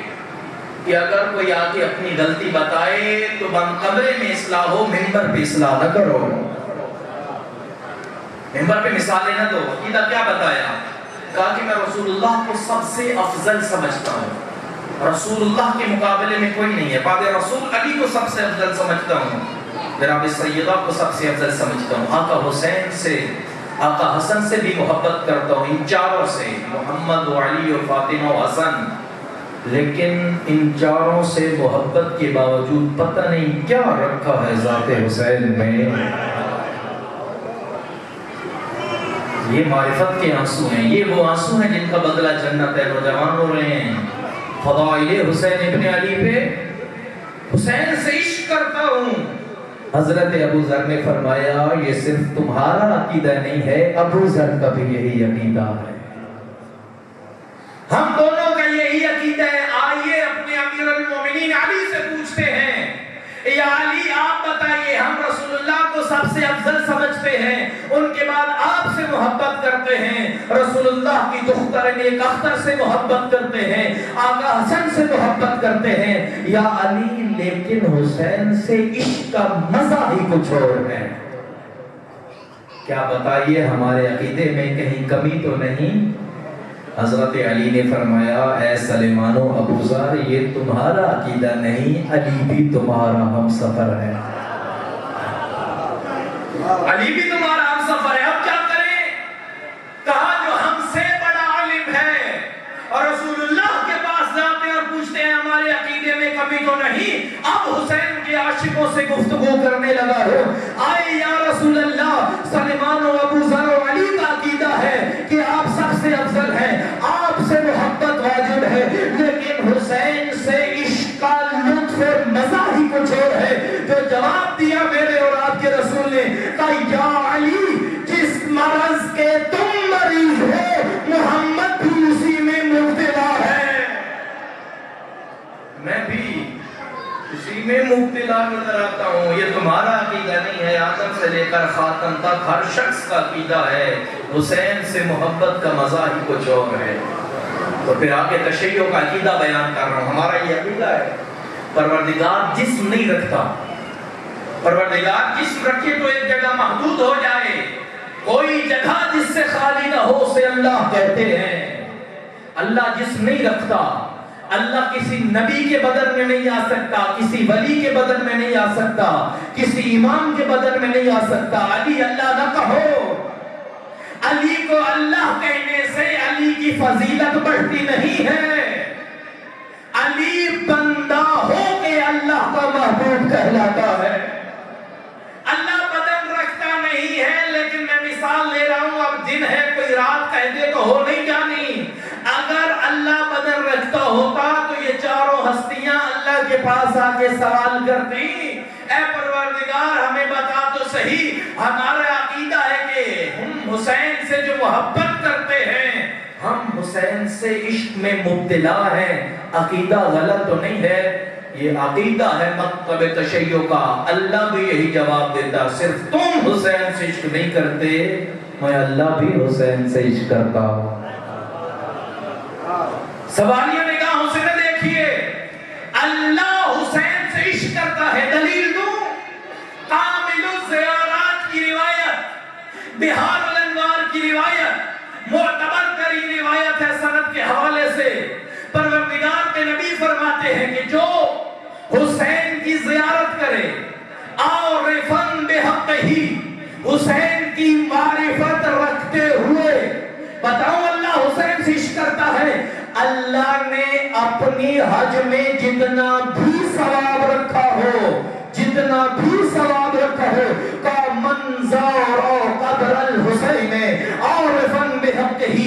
کہ اگر کوئی آ کے اپنی غلطی بتائے تو بند کمرے میں اصلاح ہو، ممبر پہ اصلاح نہ کرو، ممبر پہ مثالیں نہ دو. عقیدہ کیا بتایا؟ کہا کہ میں رسول اللہ کو سب سے افضل سمجھتا ہوں، رسول اللہ کے مقابلے میں کوئی نہیں ہے. بعد رسول علی کو سب سے افضل سمجھتا ہوں، جناب سیدہ کو سب سے افضل سمجھتا ہوں، آقا حسین سے، آقا حسن سے بھی محبت کرتا ہوں، ان چاروں سے، محمد و علی و فاطمہ و حسن. لیکن ان چاروں سے محبت کے باوجود پتہ نہیں کیا رکھا ہے ذات حسین میں. یہ معرفت کے آنسو ہیں، یہ وہ آنسو ہیں جن کا بدلہ جنت ہے. نوجوان ہو رہے ہیں فضائل حسین ابن علی پہ، حسین سے عشق کرتا ہوں. حضرت ابو ذر نے فرمایا یہ صرف تمہارا عقیدہ نہیں ہے، ابو ذر کا بھی یہی عقیدہ ہے، ہم دونوں کا یہی عقیدہ ہے. آئیے اپنے امیر المومنین علی سے پوچھتے ہیں، یا علی آپ بتائیے، ہم رسول اللہ کو سب سے افضل سمجھتے ہیں، ان کے بعد آپ سے محبت کرتے ہیں، رسول اللہ کی دختر نیک اختر سے محبت کرتے ہیں، آقا حسن سے محبت کرتے ہیں، یا علی لیکن حسین سے عشق کا مزہ ہی کچھ اور ہے. کیا بتائیے ہمارے عقیدے میں کہیں کمی تو نہیں؟ حضرت علی نے فرمایا اے سلیمان و ابو ذر یہ تمہارا عقیدہ نہیں، علی بھی تمہارا ہم سفر ہے، علی بھی تمہارا ہم سفر ہے. اب کیا کریں؟ کہا جو ہم سے بڑا عالم ہے اور رسول اللہ کے پاس جاتے اور پوچھتے ہیں ہمارے عقیدے میں کمی تو نہیں، اب حسین کے عاشقوں سے گفتگو کرنے لگا ہو. آئے یا رسول اللہ، سلیمان و ابو ذر و علی کا عقیدہ ہے کہ آپ سب سے افضل ہیں، آپ سے محبت واجب ہے، لیکن حسین سے عشق کا لطف اور مزہ ہی کچھ اور ہے. جو جواب دیا میرے اور آپ کے رسول نے، کہا یا علی جس مرض کے تم مریض ہو محمد بھی اسی میں مبتلا ہے، میں بھی اسی میں مبتلا نظر آتا ہوں. یہ تمہارا عقیدہ نہیں ہے، آدم سے لے کر خاتم تک ہر شخص کا عقیدہ ہے حسین سے محبت کا مزہ ہی کچھ اور ہے. تو پھر آگے تشیع کا عقیدہ بیان کر رہا ہوں. ہمارا یہ عقیدہ ہے پروردگار جسم نہیں رکھتا، پروردگار جسم رکھے تو ایک جگہ محدود ہو جائے، کوئی جگہ جس سے خالی نہ ہو اسے اللہ کہتے ہیں. اللہ جسم نہیں رکھتا، اللہ کسی نبی کے بدن میں نہیں آ سکتا، کسی ولی کے بدن میں نہیں آ سکتا، کسی امام کے بدن میں نہیں آ سکتا. علی اللہ نہ کہو، علی کو اللہ کہنے سے علی کی فضیلت بڑھتی نہیں ہے. علی بندہ ہو کے اللہ کا محبوب کہلاتا ہے. اللہ بدن رکھتا نہیں ہے، لیکن میں مثال لے رہا ہوں، اب دن ہے کوئی رات کہہ دے تو ہو نہیں جانی. اگر اللہ بدن رکھتا ہوتا تو یہ چاروں ہستیاں اللہ کے پاس آ کے سوال کرتی اے پروردگار ہمیں بتا تو صحیح، ہمارا عقیدہ ہے کہ ہم حسین سے جو محبت کرتے ہیں، ہم حسین سے عشق میں مبتلا ہیں. عقیدہ غلط تو نہیں ہے، یہ عقیدہ ہے مکتب تشیع کا. اللہ بھی یہی جواب دیتا، صرف تم حسین سے عشق نہیں کرتے، میں اللہ بھی حسین سے عشق کرتا ہوں. سوالیہ نگاہوں سے نہ دیکھیے، اللہ حسین سے عشق کرتا ہے. دلیل دوں؟ کامل الزیارات کی روایت، بہار الانوار کی روایت، معتبر ترین روایت ہے سند کے حوالے سے. پروردگار کے نبی فرماتے ہیں کہ جو حسین کی زیارت کرے عارفاً بحقہ، حسین کی معرفت رکھتے ہوئے، بتاؤں اللہ حسین سے عشق کرتا ہے. اللہ نے اپنی حج میں جتنا بھی ثواب رکھا ہو، جتنا بھی ثواب رکھا ہو، کا منظر اور قبر الحسین عارفاً بحقہ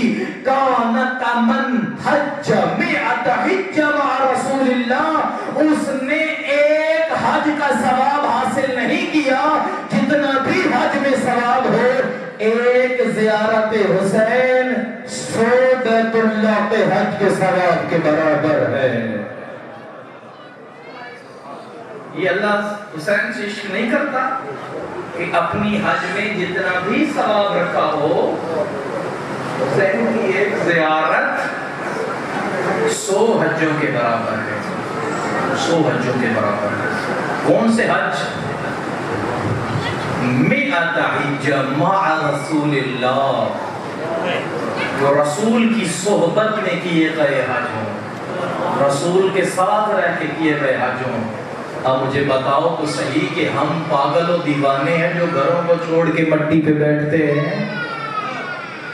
کان کمن حج مئۃ حج مع رسول اللہ، ثواب ہو، ایک زیارت حسین 100 بیت اللہ کے حج کے ثواب کے برابر ہے۔ یہ اللہ حسین سے عشق نہیں کرتا کہ اپنی حج میں جتنا بھی ثواب رکھا ہو، حسین کی ایک زیارت 100 حجوں کے برابر ہے، 100 حجوں کے برابر ہے۔ کون سے حج؟ 100 حج مع رسول اللہ، جو رسول کی صحبت میں کیے گئے حج ہوں، رسول کے ساتھ رہ کے کیے گئے حج ہوں۔ اب مجھے بتاؤ تو صحیح کہ ہم پاگل و دیوانے ہیں جو گھروں کو چھوڑ کے مٹی پہ بیٹھتے ہیں؟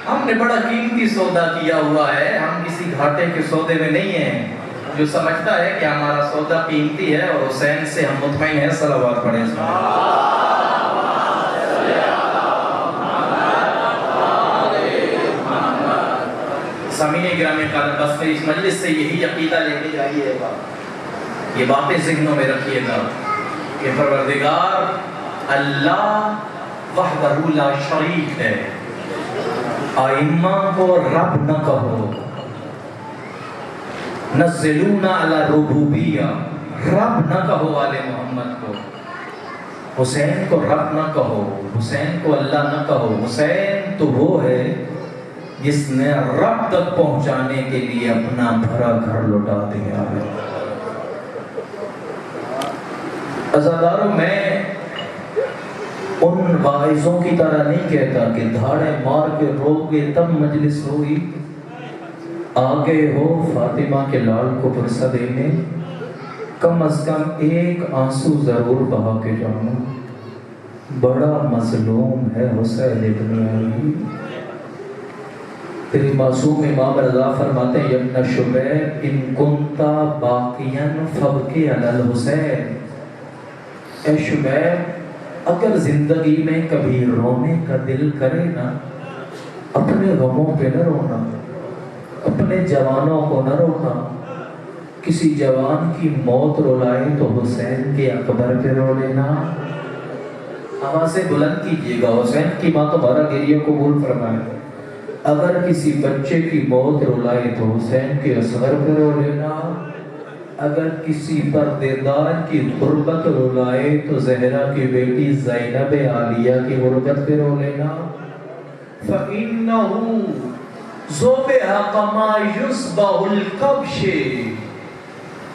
ہم نے بڑا قیمتی سودا کیا ہوا ہے، ہم کسی گھاٹے کے سودے میں نہیں ہیں۔ جو سمجھتا ہے کہ ہمارا سودا قیمتی ہے اور حسین سے ہم مطمئن ہیں، صلوات پڑھیں۔ سامعین گرامی قدر، بس پھر اس مجلس سے یہی عقیدہ لے کے جائیے گا، یہ باتیں ذہنوں میں رکھیے گا کہ پروردگار اللہ وحدہ لا شریک ہے۔ ائمہ کو رب نہ کہو، نزلونا علی ربوبیہ، رب نہ کہو آل محمد کو، حسین کو رب نہ کہو، حسین کو اللہ نہ کہو۔ حسین تو وہ ہے جس نے رب تک پہنچانے کے لیے اپنا بھرا گھر لوٹا دیا ہے۔ عزاداروں، میں ان واعظوں کی طرح نہیں کہتا کہ دھاڑے مار کے رو گے تب مجلس ہوئی، آگے ہو فاطمہ کے لال کو پرسہ دینے، کم از کم ایک آنسو ضرور بہا کے جاؤں۔ بڑا مظلوم ہے حسین ابن علی۔ تیری معصوم امام رضا فرماتے ہیں ابن شبیب ان کنتا باقیا فبکی علی الحسین، اے شبیب اگر زندگی میں کبھی رونے کا دل کرے نا، اپنے غموں پہ نہ رونا، اپنے جوانوں کو نہ رونا۔ کسی جوان کی موت رولائے تو حسین کے اکبر پہ رو لینا۔ آوازیں بلند کیجیے گا، حسین کی ماں تمہارا گریہ قبول فرمائے۔ اگر کسی بچے کی موت رولائے تو حسین کے اصغر پہ رو لینا۔ اگر کسی پردیدار کی غربت رولائے تو زہرا کی بیٹی زینب عالیہ کی غربت پہ رو لینا۔ فَإِنَّهُ ذُبِحَ كَمَا يُذْبَحُ الْكَبْشِ،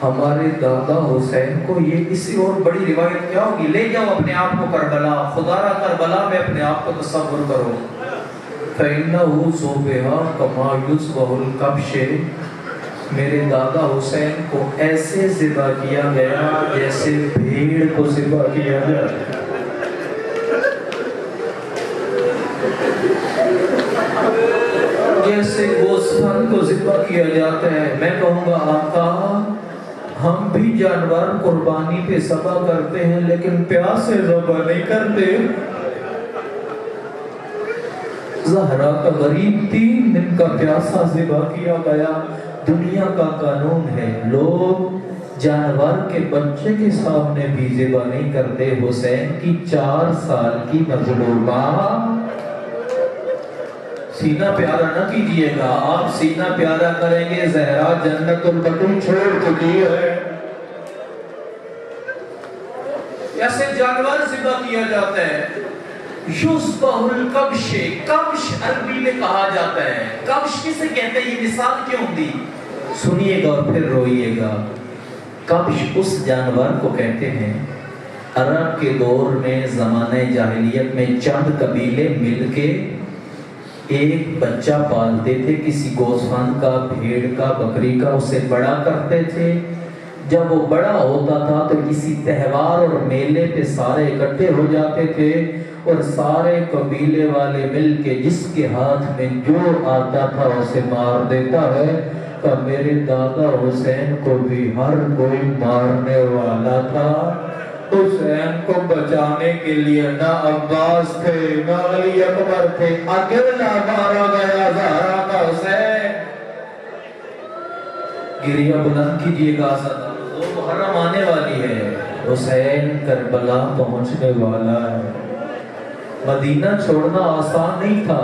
ہمارے دادا حسین کو یہ کسی اور بڑی روایت کیا ہوگی؟ لے جاؤ اپنے آپ کو کربلا، خدا را کربلا میں اپنے آپ کو تصور کرو۔ فَإِنَّهُ ذُبِحَ كَمَا يُذْبَحُ الْكَبْشِ، میرے دادا حسین کو ایسے ذبح کیا گیا جیسے بھیڑ کو ذبح کیا گیا۔ جیسے گوسفند کو ذبح کیا جاتا ہے۔ میں کہوں گا آقا ہم بھی جانور قربانی پہ ذبح کرتے ہیں لیکن پیاس سے ذبح نہیں کرتے۔ زہرا کا غریب 3 دن کا پیاسا ذبح کیا گیا۔ دنیا کا قانون ہے، لوگ جانور کے بچے کے سامنے بھی ذبح نہیں کرتے۔ حسین کی 4 سال کی مظلومہ، سینہ پیارا نہ کیجئے گا، آپ سینہ پیارا کریں گے زہرا جنت البتول چھوڑ چکی ہے۔ ایسے جانور ذبح کیا جاتا ہے۔ یُذْبَحُ الْکَبْشِ، کبش عربی میں کہا جاتا ہے۔ کبش کسے کہتے ہیں؟ یہ مثال کیوں دی؟ سنیے گا اور پھر روئیے گا۔ کبش اس جانور کو کہتے ہیں، عرب کے دور میں زمانہ جاہلیت میں چند قبیلے مل کے ایک بچہ پالتے تھے، کسی گوسفند کا، بھیڑ کا، بکری کا، اسے بڑا کرتے تھے۔ جب وہ بڑا ہوتا تھا تو کسی تہوار اور میلے پہ سارے اکٹھے ہو جاتے تھے اور سارے قبیلے والے مل کے جس کے ہاتھ میں جو آتا تھا اسے مار دیتا ہے۔ تو میرے دادا حسین کو بھی ہر کوئی مارنے والا تھا۔ حسین کو بچانے کے لیے نہ عباس تھے نہ علی اکبر تھے، اکیلا مارا گیا زہرا کا حسین۔ گریہ بلند کیجیے گا، محرم آنے والی ہے، حسین کربلا پہنچنے والا ہے۔ مدینہ چھوڑنا آسان نہیں تھا،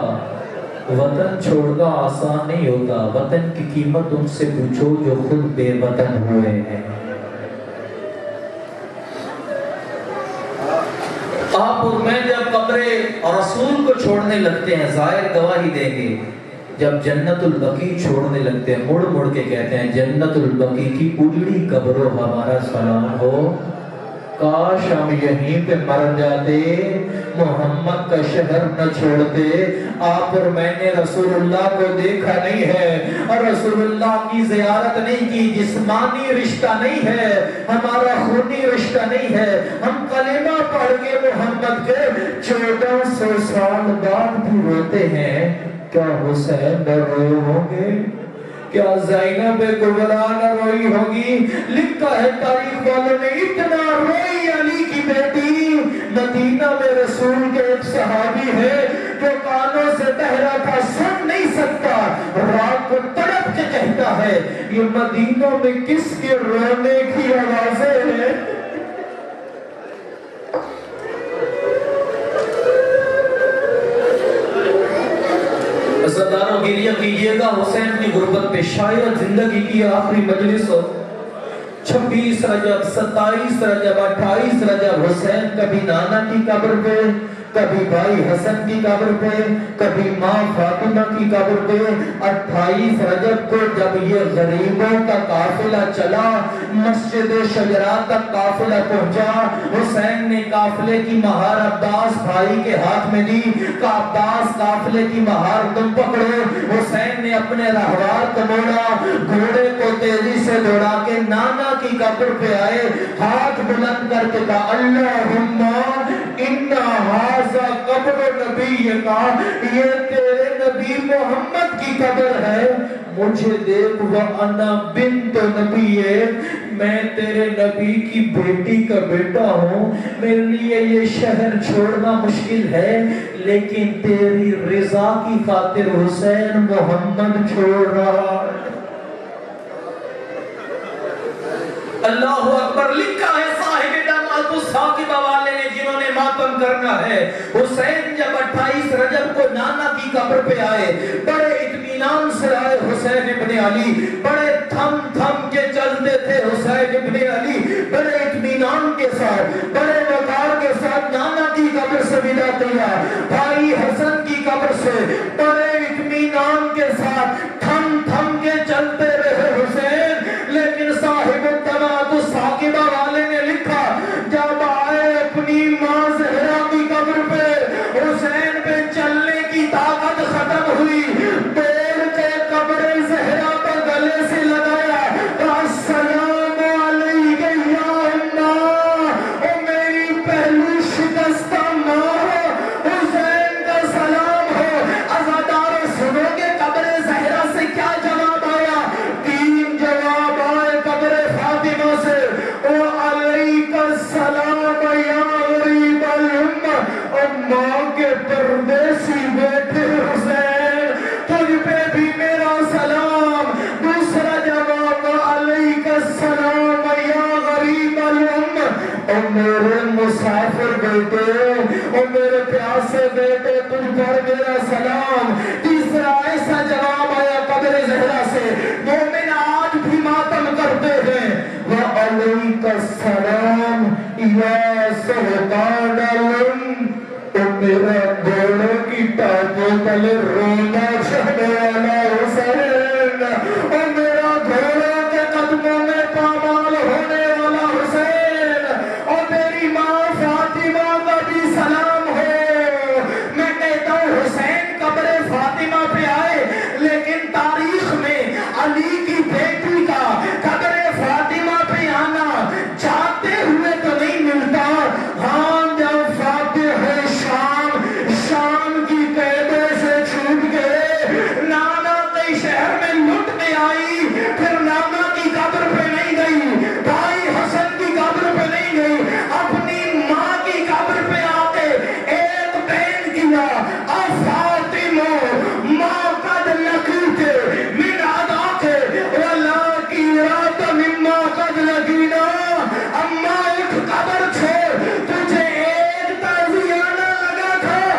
وطن چھوڑنا آسان نہیں ہوتا۔ وطن کی قیمت ان سے پوچھو جو خود بے وطن ہوئے ہیں۔ آپ اور میں جب قبر رسول کو چھوڑنے لگتے ہیں، ظاہر گواہی دیں گے، جب جنت البقیع چھوڑنے لگتے ہیں، مڑ مڑ کے کہتے ہیں جنت البقیع کی اجڑی قبروں ہمارا سلام ہو، کاش ہم یہیں پہ مر جاتے، محمد کا شہر نہ چھوڑتے۔ آپ اور میں نے رسول اللہ کو دیکھا نہیں ہے اور رسول اللہ کی زیارت نہیں کی، جسمانی رشتہ نہیں ہے، ہمارا خونی رشتہ نہیں ہے، ہم کلمہ پڑھ کے محمد کے 1400 سال بعد بھی روتے ہیں۔ کیا حسین نہ روئے ہوں گے؟ کیا زینب کبریٰ نہ روئی ہوگی؟ لکھا ہے تاریخ والوں نے اتنا روئی علی کی بیٹی۔ مدینہ میں رسول کے ایک صحابی ہے جو کانوں سے بہرا تھا، سن نہیں سکتا، رات کو تڑپ کے کہتا ہے یہ مدینہ میں کس کے رونے کی آوازیں ہیں؟ عزاداروں گریہ کیجئے گا حسین کی غربت پہ، شاید زندگی کی آخری مجلس ہو۔ 26 رجب، 27 رجب، 28 رجب، حسین کبھی نانا کی قبر پہ، کبھی بھائی حسن کی قبر پہ، کبھی ماں فاطمہ کی قبر پہ۔ 28 رجب کو جب یہ غریبوں کا قافلہ چلا، مسجد شجرا تک قافلہ پہنچا، حسین نے قافلے کی مہار عباس بھائی کے ہاتھ میں دی کہ عباس قافلے کی مہار تم پکڑو۔ حسین نے اپنے رہوار کو موڑا، گھوڑے کو تیزی سے دوڑا کے نانا کی قبر پہ آئے، ہاتھ بلند کر کے کہا اللہم انا ھذا قبر نبی کا، یہ تیرے نبی محمد کی قبر ہے، مجھے دیکھ وَأَنَا بِنْتُ نبی، میں تیرے نبی کی بیٹی کا بیٹا ہوں، میرے لیے یہ شہر چھوڑنا مشکل ہے، لیکن تیری رضا کی خاطر حسین محمد چھوڑ رہا ہے۔ اللہ اکبر۔ لکھا ہے صاحب دمعۃ الثاقبہ والے نے، جنہوں نے ماتم کرنا ہے، حسین جب 28 رجب کو نانا کی قبر پہ آئے، بڑے اطمینان سے آئے حسین ابن علی، بڑے تھم تھم کے چلتے تھے حسین ابن علی، بڑے اطمینان کے ساتھ، بڑے وقار کے ساتھ نانا کی قبر سے ودا کیا، بھائی حسن کی قبر سے بڑے اطمینان کے ساتھ تھم تھم کے چلتے رہے حسین۔ لیکن صاحب الدمعۃ الثاقبہ والے نے لکھا جب آئے اپنی ماں زہرا کی قبر پہ، حسین پہ چلنے کی طاقت ختم ہوئی، دوڑ کے قبر زہرا پر گلے سے لگایا، السلام علیک یا اماں، او میری پہلو شکستہ ماں، حسین کا سلام ہو۔ عزادار سنو گے قبر زہرا سے کیا جواب آیا؟ 3 جواب آئے قبر فاطمہ سے، او علیک السلام یا غریب الام، او ماں کے پردیسی بیٹے حسین، تجھ پہ بھی میرا سلام۔ دوسرا جواب علیک السلام یا غریب الام، او میرے مسافر بیٹے، او میرے پیاسے بیٹے، تجھ پر میرا سلام۔ تیسرا ایسا جواب آیا قبر زہرا سے، مومن آج بھی ماتم کرتے ہیں، وعلیک السلام یا سلطان الام، او میرا گھوڑے کی ٹانگوں تلے رونا چاہنے والا حسین، او میرا گھوڑوں کے قدموں میں پامال ہونے والا حسین، او میری ماں فاطمہ کا بھی سلام ہو۔ میں کہتا ہوں حسین قبر فاطمہ پہ آئے، لیکن تاریخ میں علی کی بیٹی کا قبر فاطمہ پہ آنا جاتے ہوئے تو نہیں ملتا۔ ہاں جب فاتح شام کی قیدوں سے چھوٹ گئے، نانا کے شہر میں لٹ کے آئی، پھر نانا کی قبر پہ نہیں گئی، بھائی حسن کی قبر پہ نہیں گئی، اپنی ماں کی قبر پہ آ کے ایک بین کیا، فاطمہ ماں قد لقیت من عداک ولیکی رات مما قد لقینا، اما ایک قبر چھوڑ، تجھے ایک تعزیہ نہ لگا تھا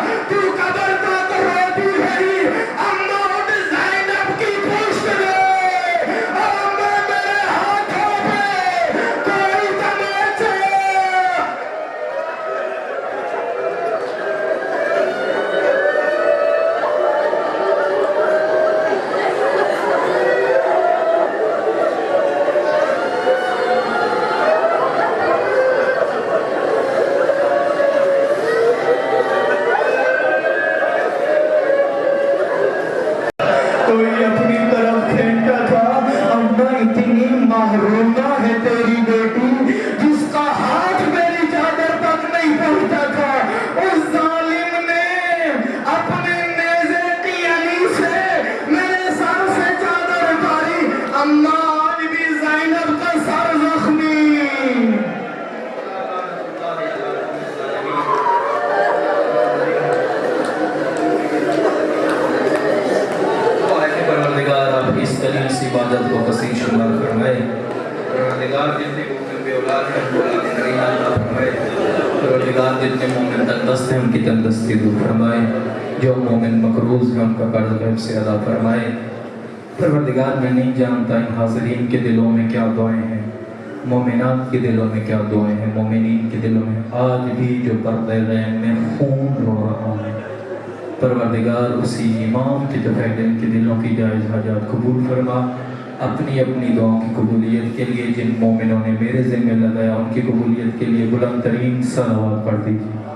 جتنے مومن تندرست ہیں ان کی تندرستی دور فرمائے، جو مومن مقروض ہیں ان کا قرض غیب سے ادا فرمائے۔ پروردگار میں نہیں جانتا ان حاضرین کے دلوں میں کیا دعائیں ہیں، مومنات کے دلوں میں کیا دعائیں ہیں، مومنین کے دلوں میں آج بھی جو پردہ غیب میں خون رو رہا ہے، پروردگار اسی امام کے دفعہ ان کے دلوں کی جائز حاجات قبول فرما۔ اپنی اپنی دعاؤں کی قبولیت کے لیے جن مومنوں نے میرے ذمہ لگایا ان کی قبولیت کے لیے بلند ترین صلوات پڑھ دیجیے۔